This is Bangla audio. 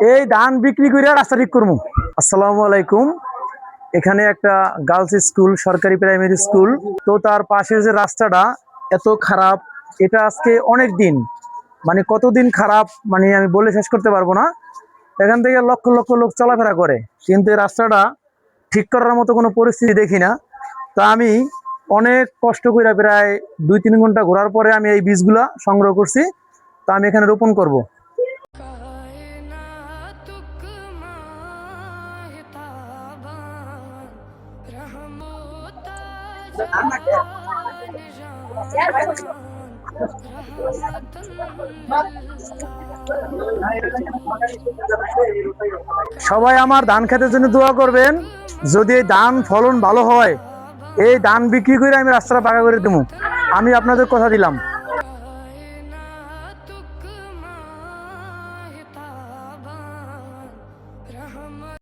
এই ধান বিক্রি করে রাস্তা ঠিক করবো। আসসালামু আলাইকুম। এখানে একটা গার্লস স্কুল, সরকারি প্রাইমারি স্কুল। তো তার পাশের যে রাস্তাটা এত খারাপ, এটা আজকে অনেক দিন, মানে কতদিন খারাপ মানে আমি বলে শেষ করতে পারবো না। এখান থেকে লক্ষ লক্ষ লোক চলাফেরা করে, কিন্তু এই রাস্তাটা ঠিক করার মতো কোনো পরিস্থিতি দেখি না। তা আমি অনেক কষ্ট করে প্রায় 2-3 ঘন্টা ঘোরার পরে আমি এই বীজগুলা সংগ্রহ করছি। তা আমি এখানে রোপণ করব। সবাই আমার ধান খেতের জন্য দোয়া করবেন। যদি এই ধান ফলন ভালো হয়, এই ধান বিক্রি করে আমি রাস্তাটা পাকা করে দেবো। আমি আপনাদের কথা দিলাম।